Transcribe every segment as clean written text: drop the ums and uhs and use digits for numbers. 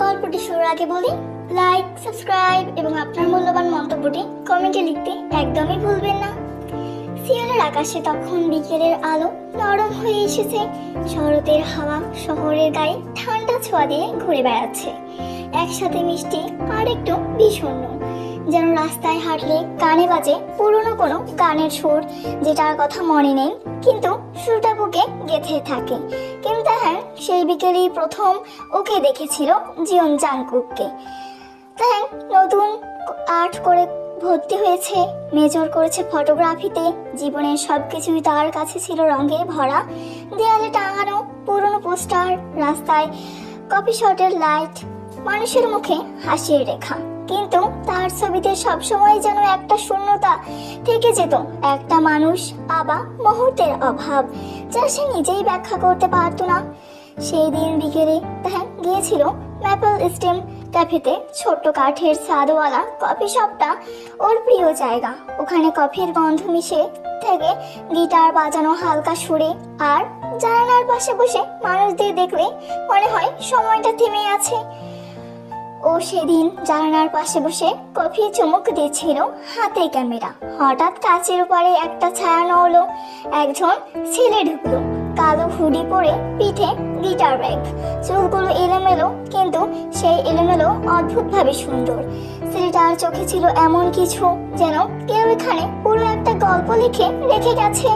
গল্পটি শুরুর আগে বলি, লাইক, সাবস্ক্রাইব এবং আপনার মূল্যবান মন্তব্যটি কমেন্টে লিখতে একদমই ভুলবেন না। সিয়ালের আকাশে তখন বিকেলের আলো নরম হয়ে এসেছে। শরতের হাওয়া শহরের গায়ে ঠান্ডা ছোঁয়া দিয়ে ঘুরে বেড়াচ্ছে, একসাথে মিষ্টি আর একটু বিষণ্ণ। যেন রাস্তায় হাঁটলে কানে বাজে পুরনো কোনো গানের সুর, যেটার কথা মনে নেই কিন্তু সুরটা বুকে গেঁথে থাকে। কিন্তু হ্যাঁ, সেই বিকেলেই প্রথম ওকে দেখেছিল জিয়ন জাংকুককে। হ্যাঁ, নতুন আর্ট করে ভর্তি হয়েছে, মেজর করেছে ফটোগ্রাফিতে। জীবনের সবকিছুই তার কাছে ছিল রঙে ভরা। দেয়ালে টাঙানো পুরনো পোস্টার, রাস্তায় কফি শটের লাইট, মানুষের মুখে হাসির রেখা। কিন্তু তার ছবিতে সবসময় যেন একটা শূন্যতা থেকে যেত, একটা মানুষ আবার মুহূর্তের অভাব, যা সে নিজেই ব্যাখ্যা করতে পারতো না। সেই দিন বিকেলে গিয়েছিল ম্যাপল স্টেম ক্যাফেতে। ছোট্ট কাঠের ছাদওয়ালা কফি শপটা ওর প্রিয় জায়গা। ওখানে কফির গন্ধ মিশে থেকে গিটার বাজানো হালকা সুরে, আর জানালার পাশে বসে মানুষদের দেখলে মনে হয় সময়টা থেমে আছে। ও সেদিন জানালার পাশে বসে কফি চুমুক দিচ্ছিল, হাতে ক্যামেরা। হঠাৎ কাচের উপরে একটা ছায়া নড়লো। একজন ছেলে ঢুকলো, কালো হুডি পরে, পিঠে গিটার ব্যাগ, চুলগুলো এলোমেলো, কিন্তু সেই এলোমেলো অদ্ভুতভাবে সুন্দর। ছেলেটার চোখে ছিল এমন কিছু, যেন কেউ এখানে পুরো একটা গল্প লিখে রেখে গেছে,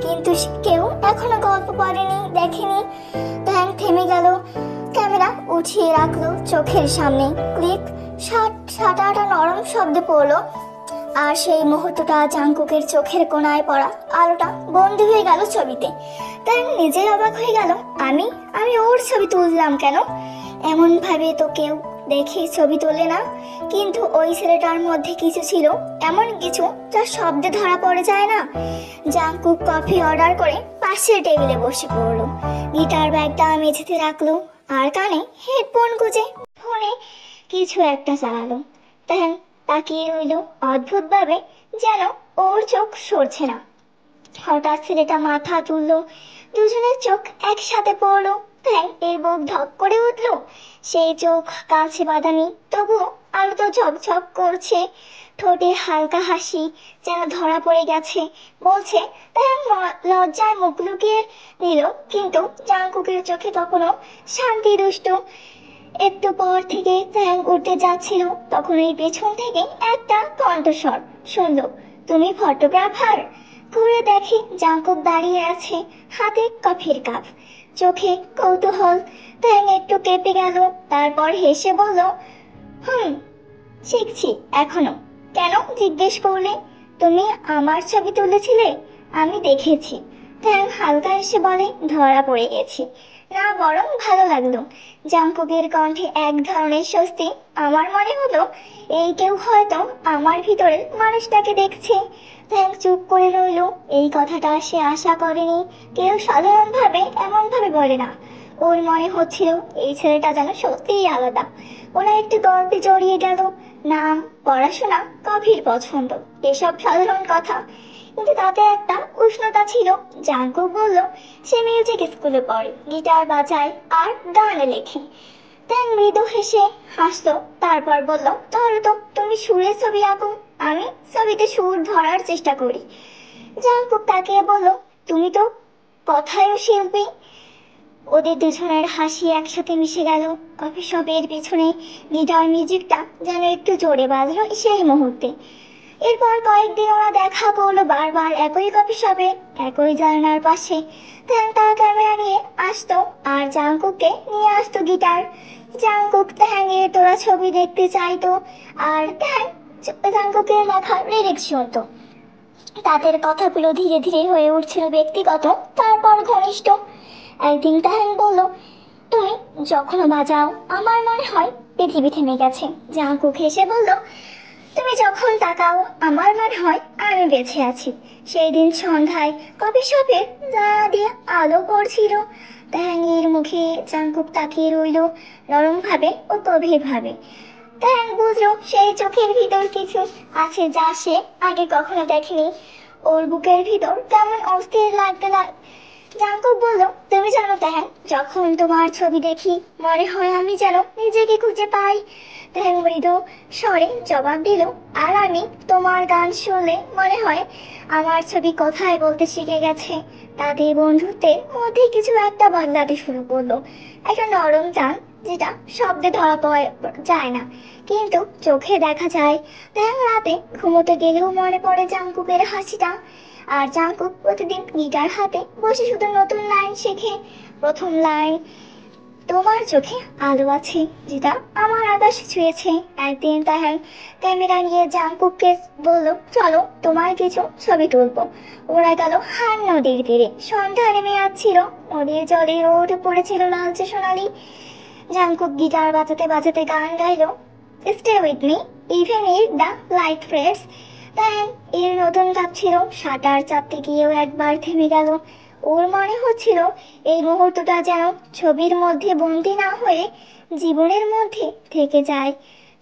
কিন্তু কেউ এখনো গল্প পড়েনি, দেখেনি। থেমে গেল, ক্যামেরা উঠিয়ে রাখলো চোখের সামনে। ক্লিক, শাটারটা নরম শব্দে পড়লো, আর সেই মুহূর্তটা জাংকুকের চোখের কোণায় পড়া আলোটা বন্দী হয়ে গেল ছবিতে। তাই নিজেই অবাক হয়ে গেল, আমি ওর ছবি তুললাম কেন? এমন ভাবে তো কেউ দেখে ছবি তোলে না। কিন্তু ওই ছেলেটার মধ্যে কিছু ছিল, এমন কিছু যা শব্দে ধরা পড়ে যায় না। জাংকুক কফি অর্ডার করে পাশের টেবিলে বসে পড়লো, গিটার ব্যাগটা মেঝেতে রাখলো, আর কানে হেডফোন গুঁজে ফোনে কিছু একটা চালালো। তাকিয়ে রইল অদ্ভুত ভাবে, যেন ওর চোখ সরছে না। হঠাৎ ছেলেটা মাথা তুললো, দুজনের চোখ একসাথে পড়লো। এর বুক ধক করে উঠলো। সেই চোখ কাছে বাঁধানি, তবুও আলো তো ঝকঝক করছে। ঠোঁটে হালকা হাসি, যেন ধরা পড়ে গেছে, বলছে। লজ্জায় মুখ লুকিয়ে নিল, কিন্তু জাংকুকের চোখে তখনও শান্তি দুষ্ট। একটু পর থেকে উঠতে যাচ্ছিল, তখন এই পেছন থেকে একটা কণ্ঠস্বর শুনল, তুমি ফটোগ্রাফার? ঘুরে দেখি জাংকুক দাঁড়িয়ে আছে, হাতে কফির কাপ, চোখে কৌতূহল। একটু কেঁপে গেল, তারপর হেসে বলল, শিখছি এখনো। কেন জিজ্ঞেস করলে? তুমি আমার ছবি তুলেছিলে, আমি দেখেছি। হালকা এসে বলে, ধরা পড়ে গেছি না, বরং ভালো লাগলো। জাংকুকের কণ্ঠে এক ধরনের স্বস্তি। আমার মনে হলো এই কেউ হয়তো আমার ভিতরের মানুষটাকে দেখছে। চুপ করে রইল। এই কথাটা সে আশা করেনি, কেউ সাধারণভাবে এমন ভাবে বলে না। ওর মনে হচ্ছিল এই ছেলেটা যেন সত্যিই আলাদা। ওরা একটু গল্পে জড়িয়ে গেল, নাম, পড়াশোনা, কফির পছন্দ, এসব সাধারণ কথা, কিন্তু তাতে একটা উষ্ণতা ছিল। জাংকুক বলল সে মিউজিক স্কুলে পড়ে, গিটার বাজায় আর গানে লেখে। মৃদু হেসে হাসলো, তারপর বলল, ধরো তো, তুমি সুরের ছবি আঁকো, আমি ছবিতে সুর ধরার চেষ্টা করি। জাংকুক তাকিয়ে বলল, তুমি তো কথায়ও শিল্পী। ওদের দুজনের হাসি একসাথে মিশে গেল। কফি শপের পেছনে গিটার মিউজিকটা যেন একটু জোরে বাজলো সেই মুহূর্তে। এরপর কয়েকদিন ওরা দেখা করলো বারবার একই কফি শপে, একই জানালার পাশে। তার ক্যামেরা নিয়ে আসতো, আর জাংকুককে নিয়ে আসতো গিটার। জাংকুক এর তোরা ছবি দেখতে চাইতো, আর জাংকুকের লেখা লিরিক্স শুনতো। তাদের কথাগুলো ধীরে ধীরে হয়ে উঠছিল ব্যক্তিগত, তারপর ঘনিষ্ঠ। একদিন বলল, তুমি যখন বাজাও আমার মনে হয় পৃথিবী থেমে গেছে। জাংকুক হেসে বলল, তুমি যখন তাকাও আমার মনে হয় আমি বেঁচে আছি। সেই দিন সন্ধ্যায় কফি শপের জানালা দিয়ে আলো পড়ছিল। এর মুখে জাংকুক তাকিয়ে রইল, নরম ভাবে ও গভীর ভাবে। বুঝলো সেই চোখের ভিতর কিছু আছে যা সে আগে কখনো দেখেনি। ওর বুকের ভিতর কেমন অস্থির জাঙ্কুক বলল, তুমি জানো তাহ্যাং, যখন তোমার ছবি দেখি মনে হয় আমি যেন নিজেকে খুঁজে পাই। তাহ্যাং মৃদু স্বরে জবাব দিল, আর আমি তোমার গান শুনলে মনে হয় আমার ছবি কথায় বলতে শিখে গেছে। তাদের বন্ধুত্বের মধ্যে কিছু একটা বদলাতে শুরু করলো, একটা নরম টান যেটা শব্দে ধরা পাওয়া যায় না, কিন্তু চোখে দেখা যায়। তাহ্যাং রাতে ঘুমোতে গেলেও মনে পড়ে জাঙ্কুকের হাসিটা। আর জাঙ্কুক প্রতিদিন গিটার হাতে বসে শুধু নতুন লাইন শেখে। প্রথম লাইন, তোমার চোখে আলো আছে যেটা আমার আকাশ ছুঁয়েছে। একদিন তাহ্যাং ক্যামেরা নিয়ে জাঙ্কুককে বলল, চলো তোমার কিছু ছবি তুলবো। ওরা গেল হান নদীর তীরে। সন্ধ্যা নেমে আসছিল, নদীর জলে রোদ পড়েছিল লালচে সোনালি। জাঙ্কুক গিটার বাজাতে বাজাতে গান গাইলো, stay with me even if the light fades. তাই এর নতুন ভাবছিল, সাঁতার চাপতে গিয়েও একবার থেমে গেল। ওর মনে হচ্ছিল এই মুহূর্তটা যেন ছবির মধ্যে বন্দি না হয়ে জীবনের মধ্যে থেকে যায়।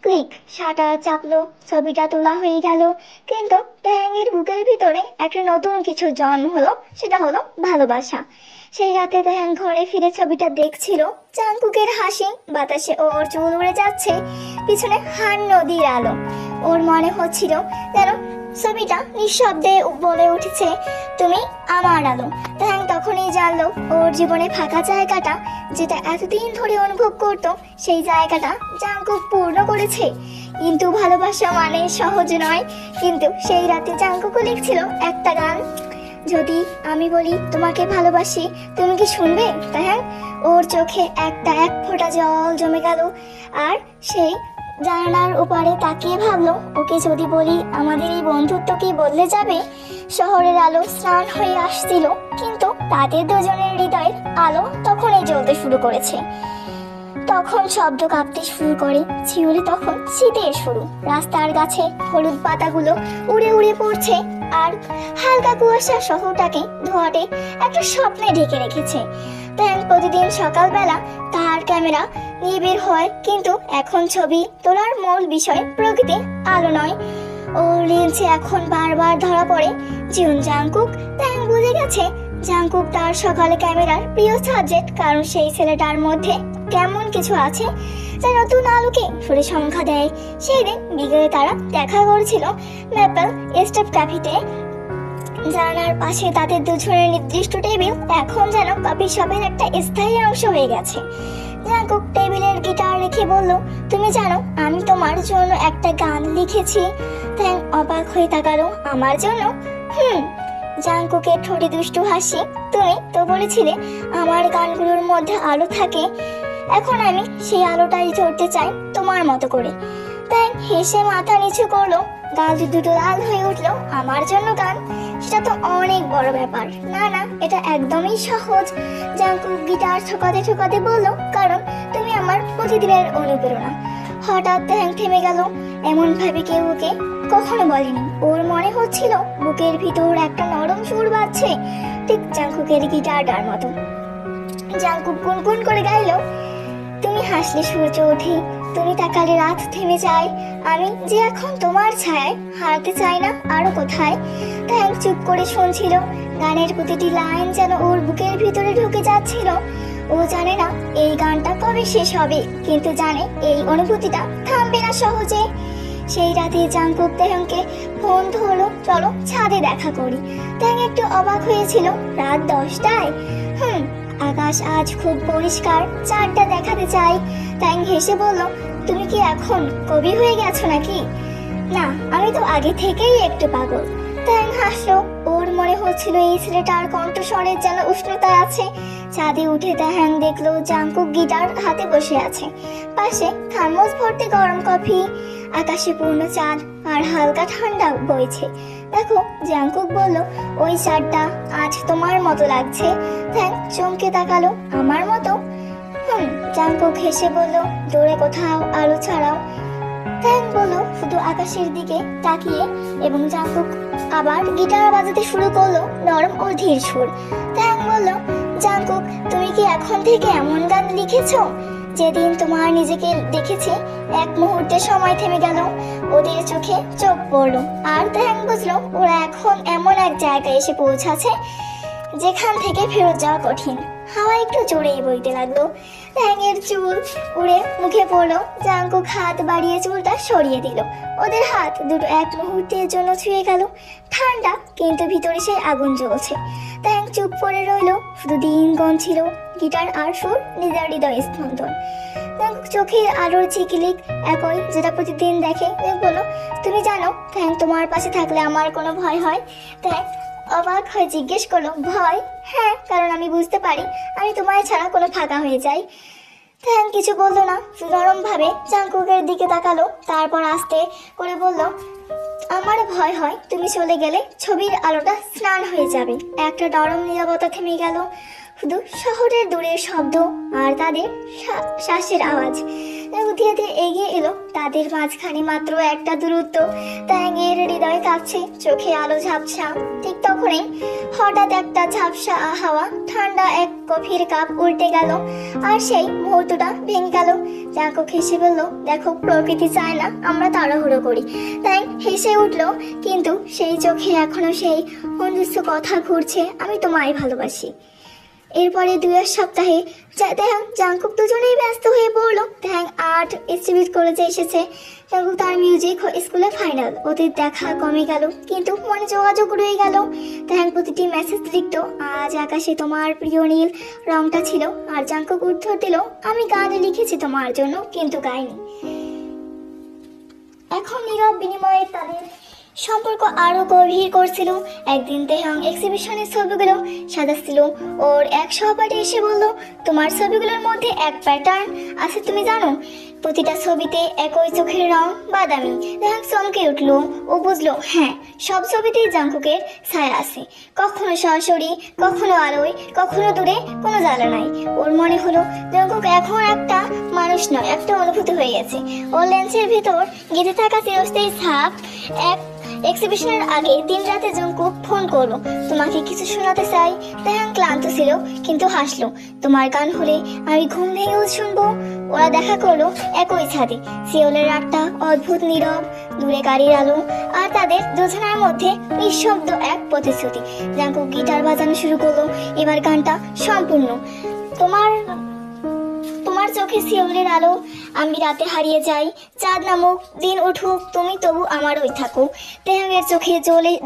ক্লিক, সাঁতার চাপলো, ছবিটা তোলা হয়ে গেল। কিন্তু ট্যাংয়ের বুকের ভিতরে একটা নতুন কিছু জন্ম হলো, সেটা হলো ভালোবাসা। সেই রাতে ট্যাং ঘরে ফিরে ছবিটা দেখছিল, জাঙ্কুকের হাসি, বাতাসে ওর চুল উড়ে যাচ্ছে, পিছনে হান নদীর আলো। ওর মনে হচ্ছিল যেন ছবিটা নিঃশব্দে বলে উঠেছে, তুমি আমার আলো। ট্যাং তখনই জানলো ওর জীবনে ফাঁকা জায়গাটা যেটা এতদিন ধরে অনুভব করত, সেই জায়গাটা জাঙ্কুক পূর্ণ করেছে। কিন্তু ভালোবাসা মানে সহজ নয়। কিন্তু সেই রাতে জাঙ্কুকও লিখছিল একটা গান, যদি আমি বলি তোমাকে ভালোবাসি, তুমি কি শুনবে? তাই ওর চোখে এক ফোঁটা জল জমে গেল। আর সেই জানালার ওপারে তাকিয়ে ভাবলো, ওকে যদি বলি আমাদের এই বন্ধুত্ব কি বদলে যাবে? শহরের আলো স্নান হয়ে আসছিল, কিন্তু তাদের দুজনের হৃদয়ের আলো তখনই জ্বলতে শুরু করেছে। তখন শব্দ কাঁপতে শুরু করে, শিউলি তখন শীতের শুরু। রাস্তার গাছে হলুদ পাতাগুলো উড়ে উড়ে পড়ছে, আর হালকা কুয়াশা শহরটাকে ধোঁয়াটে একটা স্বপ্নে ঢেকে রেখেছে। তাই প্রতিদিন সকালবেলা তার ক্যামেরা নিয়ে বের হয়, কিন্তু এখন ছবি তোলার মূল বিষয় প্রকৃতি, আলো নয়। ও লেন্সে এখন বারবার ধরা পড়ে জীবন। জাঙ্কুক তাই বুঝে গেছে জাঙ্কুক তার সকালে ক্যামেরার প্রিয় সাবজেক্ট, কারণ সেই ছেলেটার মধ্যে কেমন কিছু আছে যা নতুন আলোকে সুরে সংখ্যা দেয়। সেই দিন বিকেলে তারা দেখা করেছিল ম্যাপল স্টেপ ক্যাফেতে। জানালার পাশে তাদের দুজনের নির্দিষ্ট টেবিল এখন যেন কফি শপের একটা স্থায়ী অংশ হয়ে গেছে। জাঙ্কুক টেবিলের গিটার রেখে বলল, তুমি জানো আমি তোমার জন্য একটা গান লিখেছি। ট্যাং অবাক হয়ে তাকালো, আমার জন্য? জাঙ্কুকের ঠোঁটে দুষ্টু হাসি, তুমি তো বলেছিলে আমার গানগুলোর মধ্যে আলো থাকে, এখন আমি সেই আলোটাই ধরতে চাই তোমার মতো করে। তাই হেসে মাথা নিচু করলো, গাল দুটো লাল হয়ে উঠলো। আমার জন্য গান? সেটা তো অনেক বড় ব্যাপার। না না, এটা একদমই সহজ। জাঙ্কুক গিটার ঠোকাতে ঠোকাতে বললো, কারণ তুমি আমার প্রতিদিনের অনুপ্রেরণা। হঠাৎ ট্যাং থেমে গেল, এমন ভাবে কেউ ওকে কখনো বলেনি। ওর মনে হচ্ছিল বুকের ভিতর একটা নরম সুর বাজছে, ঠিক জাঙ্কুকের গিটারটার মতো। জাঙ্কুক গুনগুন করে গাইলো, তুমি হাসলে সূর্য ওঠে, তুমি তাকালে রাত থেমে যায়, আমি যে এখন তোমার ছায়ায় হারাতে চাই না আরো কোথায়। ট্যাং চুপ করে শুনছিল, গানের প্রতিটি লাইন যেন ওর বুকের ভিতরে ঢুকে যাচ্ছিল। ও জানে না এই গানটা কবে শেষ হবে, কিন্তু জানে এই অনুভূতিটা থামবে না সহজে। সেই রাতে জাঙ্কুক ট্যাংকে ফোন ধরলো, চলো ছাদে দেখা করি। ট্যাং একটু অবাক হয়েছিল, রাত 10টায়? আকাশ আজ খুব পরিষ্কার, চাঁদটা দেখাতে চাই। ট্যাং হেসে বলল, তুমি কি এখন কবি হয়ে গেছো নাকি? না, আমি তো আগে থেকেই একটু পাগল। ট্যাং হাসলো, ওর মনে হচ্ছিল এই ছেলেটার কণ্ঠস্বরের যেন উষ্ণতা আছে। ছাদে উঠে ট্যাং দেখলো জাঙ্কুক গিটার হাতে বসে আছে, পাশে থার্মোস ভর্তি গরম কফি, আকাশে পূর্ণ চাঁদ আর হালকা ঠান্ডা বইছে। দেখো, জাঙ্কুক বলল, ওই চাঁদটা আজ তোমার মতো লাগছে। ট্যাং চমকে তাকালো, আমার মতো? জাঙ্কুক হেসে বলল, দূরে কোথাও আলো ছাড়াও। ট্যাং বলল, শুধু আকাশের দিকে তাকিয়ে, এবং জাঙ্কুক আবার গিটার বাজাতে শুরু করলো, নরম ও ধীর সুর। ট্যাং বলল, জাঙ্কুক তুমি কি এখন থেকে এমন গান লিখেছো? যেদিন তোমার নিজেকে দেখেছি এক মুহূর্তে সময় থেমে গেল, ওদের চোখে চোখ পড়লো, আর ট্যাং বুঝলো ওরা এখন এমন এক জায়গায় এসে পৌঁছাছে যেখান থেকে ফেরত যাওয়া কঠিন। হাওয়া একটু জোরেই বইতে লাগলো। ট্যাংয়ের চুল উড়ে মুখে পড়লো। জাঙ্কুক হাত বাড়িয়ে চুলটা সরিয়ে দিল। ওদের হাত দুটো এক মুহূর্তের জন্য ছুঁয়ে গেল। ঠান্ডা, কিন্তু ভিতরে সেই আগুন জ্বলছে। ট্যাং চুপ করে রইল। শুধু দিন ছিল গিটার আর সুর, নিজের হৃদয় স্পন্দন। জাঙ্কুক চোখের আলোর চিকিলিক একই, যেটা প্রতিদিন দেখে। বললো, তুমি জানো ট্যাং, তোমার পাশে থাকলে আমার কোনো ভয় হয়? ট্যাং অবাক হয়ে জিজ্ঞেস করলো, ভয়? হ্যাঁ, কারণ আমি বুঝতে পারি আমি তোমায় ছাড়া কোনো ফাঁকা হয়ে যাই। ট্যাং কিছু বললো না, নরম ভাবে জাঙ্কুকের দিকে তাকালো। তারপর আস্তে করে বলল, আমার ভয় হয় তুমি চলে গেলে ছবির আলোটা স্নান হয়ে যাবে। একটা নরম নীরবতা থেমে গেল। শুধু শহরের দূরের শব্দ আর তাদের শ্বাসের আওয়াজ। ধীরে ধীরে এগিয়ে এলো। তাদের মাঝখানে মাত্র একটা দূরত্ব। ট্যাংয়ের হৃদয় কাঁপছে, চোখে আলো ঝাপসা। ঠিক তখনই হঠাৎ একটা ঝাপসা হাওয়া, ঠান্ডা এক গভীর কাপ উল্টে গেল। আর সেই মুহূর্তটা ভেঙে গেল। জাঙ্কুক হেসে বলল, দেখো, প্রকৃতি চায় না আমরা তাড়াহুড়ো করি। ট্যাং হেসে উঠলো, কিন্তু সেই চোখে এখনো সেই বন্ধুত্ব কথা ঘুরছে, আমি তোমায় ভালোবাসি। এরপরে 2 সপ্তাহে জাঙ্কুক দুজনেই ব্যস্ত হয়ে পড়লো। ট্যাং আর্ট এক্সিবিট কলেজে এসেছে। জাঙ্কুক তার মিউজিক স্কুলে ফাইনাল। ওদের দেখা কমে গেল, কিন্তু মনে যোগাযোগ রয়ে গেল। ট্যাং প্রতিটি মেসেজ লিখত, আজ আকাশে তোমার প্রিয় নীল রংটা ছিল। আর জাঙ্কুক উত্তর দিল, আমি গান লিখেছি তোমার জন্য, কিন্তু গাইনি। এখন নীরব বিনিময়ে তাদের সম্পর্ক আরো গভীর করছিল। একদিন তেহাং এক্সিবিশনের ছবিগুলো সাজাচ্ছিল। ওর এক সহপাঠী এসে বলল, তোমার ছবিগুলোর মধ্যে এক প্যাটার্ন আছে, তুমি জানো? প্রতিটা ছবিতে একই চোখের রং বাদামি। তেহাং চমকে উঠলো। ও বুঝলো, হ্যাঁ, সব ছবিতেই জাঙ্কুকের ছায়া আছে। কখনো সরাসরি, কখনো আলোয়, কখনো দূরে, কোনো জ্বালা নাই। ওর মনে হলো জাঙ্কুক এখন একটা মানুষ নয়, একটা অনুভূতি হয়ে গেছে। ওর লেন্সের ভেতর গেঁথে থাকা চিরস্থায়ী ছাপ। এক্সিবিশনের আগে দিন রাতে জাঙ্কুক ফোন করলো, তোমাকে কিছু শোনাতে চাই। তেহাং ক্লান্ত ছিল, কিন্তু হাসলো, তোমার গান হলে আমি ঘুম ভেঙেও শুনবো। ওরা দেখা করলো একই ছাদে। সিওলের রাতটা অদ্ভুত নীরব, দূরে গাড়ির আলো, আর তাদের দুজনের মধ্যে নিঃশব্দ এক প্রতিশ্রুতি। জাঙ্কুক গিটার বাজানো শুরু করলো। এবার গানটা সম্পূর্ণ। তোমার চোখে সিওলের আলো, আমি রাতে হারিয়ে যাই, চাঁদ নামুক, দিন উঠুক, তুমি তবু আমারই থাকো। তেহাংয়ের চোখে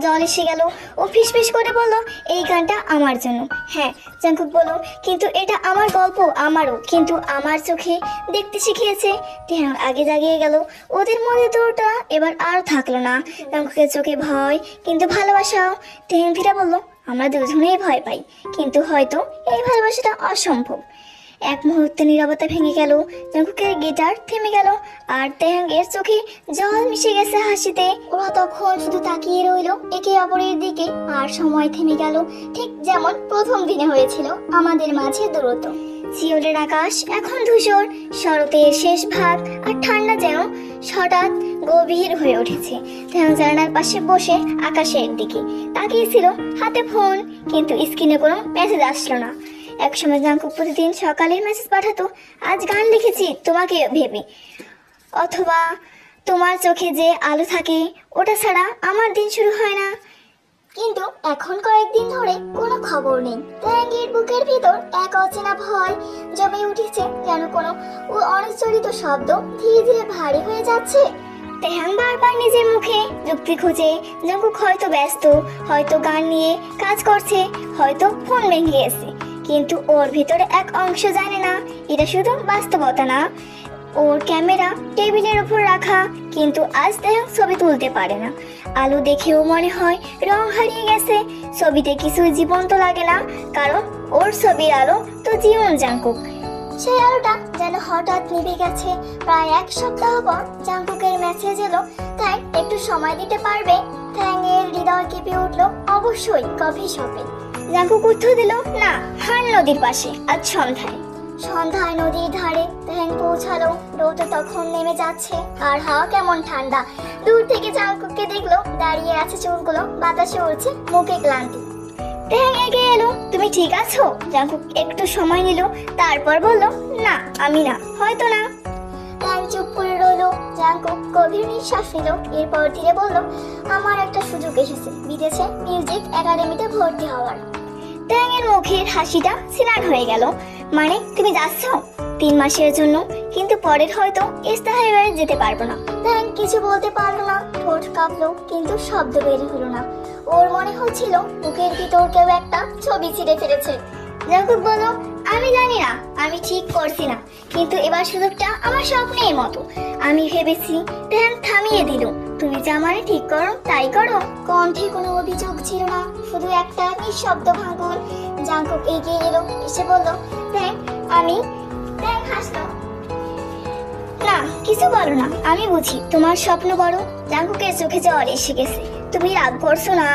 জল এসে গেল। ও ফিসফিস করে বলল, এই গানটা আমার জন্য। হ্যাঁ, জাঙ্কুক বলল, কিন্তু এটা আমার গল্প, আমারও, কিন্তু আমার চোখে দেখতে শিখিয়েছে। তেহাং আগে জাগিয়ে গেল। ওদের মধ্যে দূরটা এবার আর থাকলো না। জাঙ্কুকের চোখে ভয়, কিন্তু ভালোবাসাও। তেহাং ফিরে বলল, আমরা দুজনেই ভয় পাই, কিন্তু হয়তো এই ভালোবাসাটা অসম্ভব। এক মুহূর্তে নীরবতা ভেঙে গেল। জাঙ্কুকের গিটার থেমে গেল, আর তেহাংয়ের চোখে জল মিশে গেছে হাসিতে। ওরা তখন শুধু তাকিয়ে রইল একে অপরের দিকে, আর সময় থেমে গেল, ঠিক যেমন প্রথম দিনে হয়েছিল আমাদের মাঝে দূরত্ব। সিওলের আকাশ এখন ধূসর, শরতের শেষ ভাগ, আর ঠান্ডা যেন হঠাৎ গভীর হয়ে উঠেছে। তেহাং জানালার পাশে বসে আকাশের দিকে তাকিয়েছিল, হাতে ফোন, কিন্তু স্ক্রিনে কোনো মেসেজ আসলো না। একসময় জাঙ্কুক প্রতিদিন সকালে মেসেজ পাঠাতো, আজ গান লিখেছি তোমাকে ভেবে, অথবা তোমার চোখে যে আলো থাকে ওটা ছাড়া আমার দিন শুরু হয় না। কিন্তু এখন কয়েকদিন ধরে কোনো খবর নেই। ট্যাংয়ের বুকের ভিতর এক অচেনা ভয় জমে উঠেছে, যেন কোনো অনুচ্চারিত শব্দ ধীরে ধীরে ভারী হয়ে যাচ্ছে। তেহাং বারবার নিজের মুখে যুক্তি খুঁজে। জাঙ্কুক হয়তো ব্যস্ত, হয়তো গান নিয়ে কাজ করছে, হয়তো ফোন ভেঙে গেছে, কিন্তু ওর ভিতরে এক অংশ জানে না এটা শুধু বাস্তবতা না। ওর ক্যামেরা টেবিলের উপর রাখা, কিন্তু আজ তেহাং ছবি তুলতে পারে না। আলো দেখেও মনে হয় রং হারিয়ে গেছে। ছবিতে কিছুই জীবন্ত লাগে না, কারণ ওর ছবির আলো তো জীবন। জাঙ্কুক সেই আলোটা যেন হঠাৎ নিভে গেছে। প্রায় 1 সপ্তাহ পর জাঙ্কুকের মেসেজ এলো, তাই একটু সময় দিতে পারবে? ট্যাংয়ের হৃদয় কেঁপে উঠলো, অবশ্যই, কফি শপে। জাঙ্কুক উত্তর দিল, না, হান নদীর পাশে, আজ সন্ধ্যায় নদীর ধারে। ট্যাং পৌঁছালো। রোদ তখন নেমে যাচ্ছে, আর হাওয়া কেমন ঠান্ডা। দূর থেকে জাঙ্কুককে দেখলো, দাঁড়িয়ে আছে, চুলগুলো বাতাসে উড়ছে, মুখে ক্লান্তি। ট্যাং এগিয়ে এলো, তুমি ঠিক আছো? জাঙ্কুক একটু সময় নিল, তারপর বলল, না, আমি না, হয়তো না। ট্যাং চুপ করে রইলো। জাঙ্কুক গভীর নিঃশ্বাস নিল, এরপর ধীরে বলল, আমার একটা সুযোগ এসেছে, বিদেশে মিউজিক একাডেমিতে ভর্তি হওয়ার। ট্যাংয়ের মুখের হাসিটা সিনার হয়ে গেল। মানে তুমি যাচ্ছ 3 মাসের জন্য, কিন্তু পরের হয়তো ইস্তাহারে যেতে পারবো না। ট্যাং কিছু বলতে পারলো না, ঠোঁট কাঁপলো কিন্তু শব্দ বের হলো না। ওর মনে হচ্ছিল বুকের ভিতর কেউ একটা ছবি ছিঁড়ে ফেলেছে। জাঙ্কুক বলল, আমি জানি না আমি ঠিক করছি না, কিন্তু এবার সুযোগটা আমার স্বপ্নের মতো। আমি ভেবেছি। ট্যাং থামিয়ে দিল, তুমি যা মানে ঠিক করো তাই করো। কণ্ঠে কোনো অভিযোগ ছিল না, শুধু একটা নিঃশব্দ ভাঙন। জাঙ্কুক এগিয়ে এলো, এসে বলল, ট্যাং আমি। ট্যাং হাসলো, না কিছু বলো না, আমি বুঝি তোমার স্বপ্ন বড়। জাঙ্কুকের চোখে জল এসে গেছে। তুমি রাগ করছো না?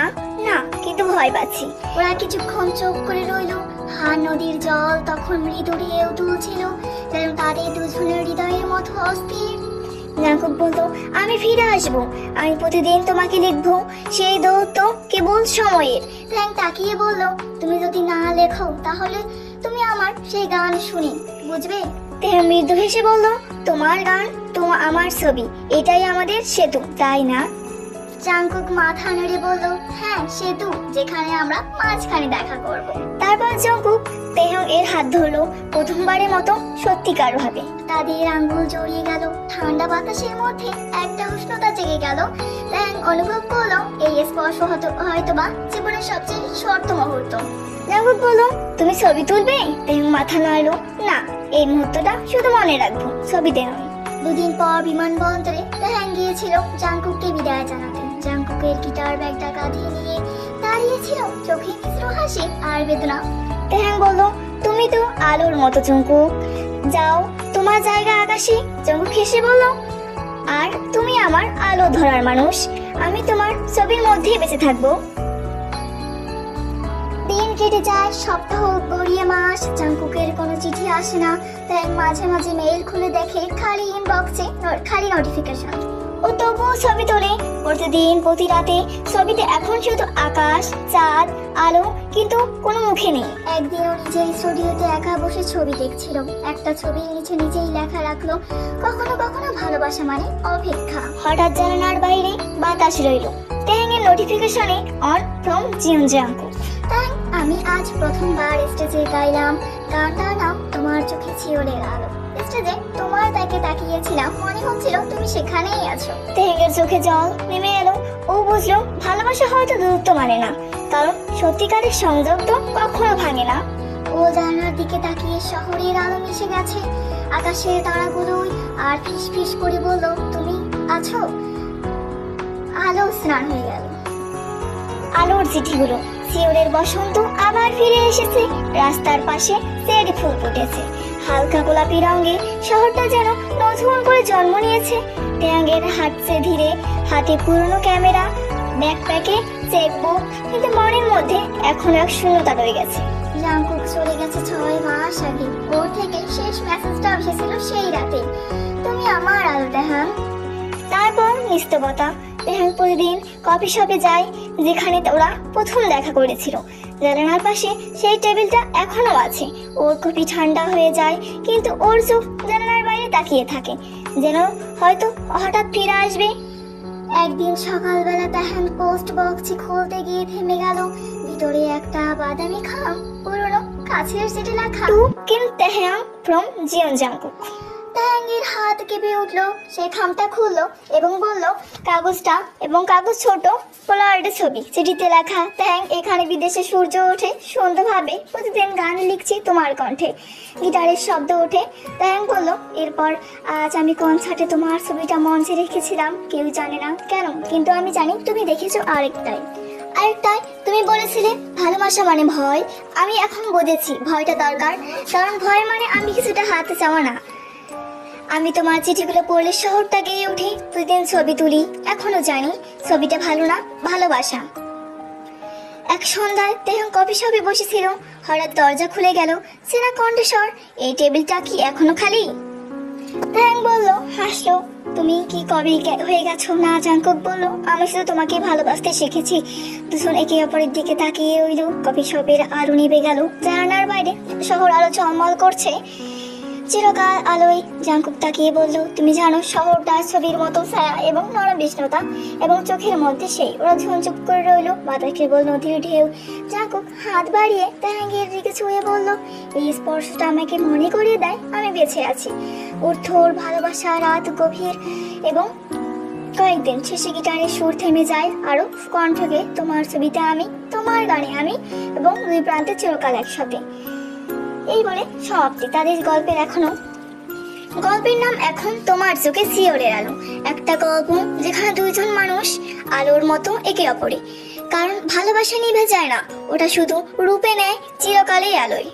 না, কিন্তু ভয় পাচ্ছি। ওরা কিছুক্ষণ চোখ করে রইল। হার নদীর জল তখন মৃদু ঢেউ তুলছিল, যেন তাদের দুজনের হৃদয়ের মতো অস্থির। জাঙ্কুক বলতো, আমি ফিরে আসবো, আমি প্রতিদিন তোমাকে লিখবো, সেই দৌত্য কেবল সময়ের। ট্যাং তাকিয়ে বলল, তুমি যদি না লেখো তাহলে তুমি আমার সেই গান শুনি, বুঝবে? ট্যাং মৃদু হেসে বলল, তোমার গান, আমার ছবি, এটাই আমাদের সেতু, তাই না? জাঙ্কুক মাথা নেড়ে বলল, হ্যাঁ সেতু, যেখানে আমরা মাঝখানে দেখা করব। তারপর জাঙ্কুক তেহং এর হাত ধরলো, প্রথমবারের মতো সত্যিকার ভাবে। তাদের আঙ্গুল জড়িয়ে গেল, ঠান্ডা বাতাসের মধ্যে একটা উষ্ণতা জেগে গেল। তেহং অনুভব করলো এই স্পর্শ হয়তোবা জীবনের সবচেয়ে শর্ত মুহূর্ত। জাঙ্কুক বলল, তুমি ছবি তুলবে? তেহং মাথা নাড়লো, না, এই মুহূর্তটা শুধু মনে রাখবো, ছবিতে নয়। 2 দিন পর বিমানবন্দরে তেহং গিয়েছিল জাঙ্কুককে বিদায় জানাতে। জাঙ্কুকের গিটার ব্যাগটা কাঁধে নিয়ে দাঁড়িয়েছিল, চোখে মিশ্র হাসি আর বেদনা। তেহং বলল, তুমি তো আলোর মতো জাঙ্কুক, যাও তোমার জায়গা আকাশে। জাঙ্কুক হেসে বলল, আর তুমি আমার আলো ধরার মানুষ, আমি তোমার ছবির মধ্যে বেঁচে থাকবো। দিন কেটে যায়, সপ্তাহ গড়িয়ে মাস, জাঙ্কুকের কোনো চিঠি আসে না। তাই মাঝে মাঝে মেইল খুলে দেখে খালি ইনবক্সে খালি নোটিফিকেশন। ও তবুও ছবি তোলে, প্রতিদিন প্রতি রাতে। ছবিতে এখন শুধু আকাশ, চাঁদ, আলো, কিন্তু কোনো মুখে নেই। একদিন ও নিজেই স্টুডিওতে একা বসে ছবি দেখছিল। একটা ছবির নিচে নিজেই লেখা রাখলো, কখনো কখনো ভালোবাসা মানে অপেক্ষা। হঠাৎ জানালার বাইরে বাতাস রইল। ট্যাংয়ের নোটিফিকেশনে অন ফ্রম জিয়ন জাঙ্কুক। তাই আমি আজ প্রথমবার স্টেজে গাইলাম, গানটার নাম তোমার চোখে শিওরের আলো। স্টেজে তোমার তাকে তাকিয়েছিলাম, মনে হচ্ছিল তুমি সেখানেই আছো। ট্যাংয়ের চোখে জল নেমে এলো। ও বুঝলো ভালোবাসা হয়তো দূরত্ব মানে না, কারণ সত্যিকারের সংযোগ তো কখনো ভাঙে না। ও জানালার দিকে তাকিয়ে শহরের আলো মিশে গেছে আকাশের তারাগুলোই, আর ফিস ফিস করে বলল, তুমি আছো। আলো স্নান হয়ে গেল। আলোর চিঠিগুলো, শিওরের বসন্ত আবার ফিরে এসেছে। রাস্তার পাশে চেরি ফুল ফুটেছে হালকা গোলাপি রঙে। শহরটা যেন নতুন করে জন্ম নিয়েছে। ট্যাংয়ের হাঁটছে ধীরে, হাতে পুরনো ক্যামেরা, ব্যাকপ্যাকে চেকবুক, কিন্তু মনের মধ্যে এখন এক শূন্যতা রয়ে গেছে। জাঙ্কুক চলে গেছে 6 মাস আগে। ওর থেকে শেষ মেসেজটা এসেছিল সেই রাতে, তুমি আমার আলো ট্যাং। তারপর নিস্তবতা। ট্যাং প্রতিদিন কফি শপে যায়, যেখানে ওরা প্রথম দেখা করেছিল। জানালার পাশে সেই টেবিলটা এখনো আছে। ওর কফি ঠান্ডা হয়ে যায়, কিন্তু ওর চোখ জানালার বাইরে তাকিয়ে থাকে, যেন হয়তো হঠাৎ ফিরে আসবে। একদিন সকালবেলা ট্যাং পোস্ট বক্স খুলতে গিয়ে থেমে গেল। ভিতরে একটা বাদামি খাম, পুরনো কাছের চিঠি লেখা, to Kim Tang from Jeon Jungkook. ট্যাংয়ের হাত কেঁপে উঠলো। সে খামটা খুললো এবং বলল, কাগজটা এবং কাগজ ছোট পোলারডের ছবি। চিঠিতে লেখা, ট্যাং, এখানে বিদেশে সূর্য ওঠে সুন্দরভাবে, প্রতিদিন গান লিখছি তোমার কণ্ঠে। গিটারের শব্দ ওঠে। ট্যাং বলল, এরপর আজ আমি কনসার্টে তোমার ছবিটা মঞ্চে রেখেছিলাম, কেউ জানে না কেন, কিন্তু আমি জানি তুমি দেখেছো আরেকটাই। তুমি বলেছিলে ভালোবাসা মানে ভয়। আমি এখন বুঝেছি ভয়টা দরকার, কারণ ভয় মানে আমি কিছুটা হাতে চাওয়া না। আমি তোমার চিঠিগুলো পড়লে শহরটা গেয়ে উঠি, প্রতিদিন ছবি তুলি, এখনো জানি ছবিটা ভালো না, ভালোবাসা। এক সন্ধ্যায় তেহং কফি শপে বসেছিল, হঠাৎ দরজা খুলে গেল। চেনা কণ্ঠস্বর, এই টেবিলটা কি এখনো খালি? তেহং বলল, হাসলো, তুমি কি কবে হয়ে গেছো? না, জাঙ্কুক বলল, আমি শুধু তোমাকে ভালোবাসতে শিখেছি। দুজন একে অপরের দিকে তাকিয়ে রইল। কফি শপের আলো নিভে গেল। জানালার বাইরে শহর আলো ঝলমল করছে। চিরকাল আলোয় জাঙ্কুক তাকিয়ে বলল, তুমি জানো শহরটা ছবির মতো ছায়া এবং নরম বিষ্ণুতা এবং চোখের মধ্যে সেই। ওরা চুপ করে রইল। বাতাসে বল নদীর ঢেউ। জাঙ্কুক হাত বাড়িয়ে তারাঙ্গের দিকে ছুঁয়ে বলল, এই স্পর্শটা আমাকে মনে করিয়ে দেয় আমি বেঁচে আছি। ওর থোর ভালোবাসা রাত গভীর এবং কয়েকদিন শেষে গিটারের সুর থেমে যায় আরো কণ্ঠকে, তোমার ছবিতে আমি, তোমার গানে আমি এবং দুই প্রান্তে চিরকাল একসাথে। এই বলে সমাপ্তি। তাদের গল্পের নাম এখন তোমার চোখে শিওরের আলো। একটা গল্প যেখানে দুইজন মানুষ আলোর মতো একে অপরে, কারণ ভালোবাসা নিভে যায় না, ওটা শুধু রূপে নেয় চিরকালেই আলোয়।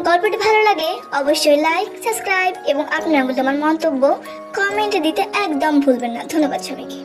গল্পটি ভালো লাগে অবশ্যই লাইক, সাবস্ক্রাইব এবং আপনার মূল্যবান মন্তব্য কমেন্টে দিতে একদম ভুলবেন না। ধন্যবাদ সবাইকে।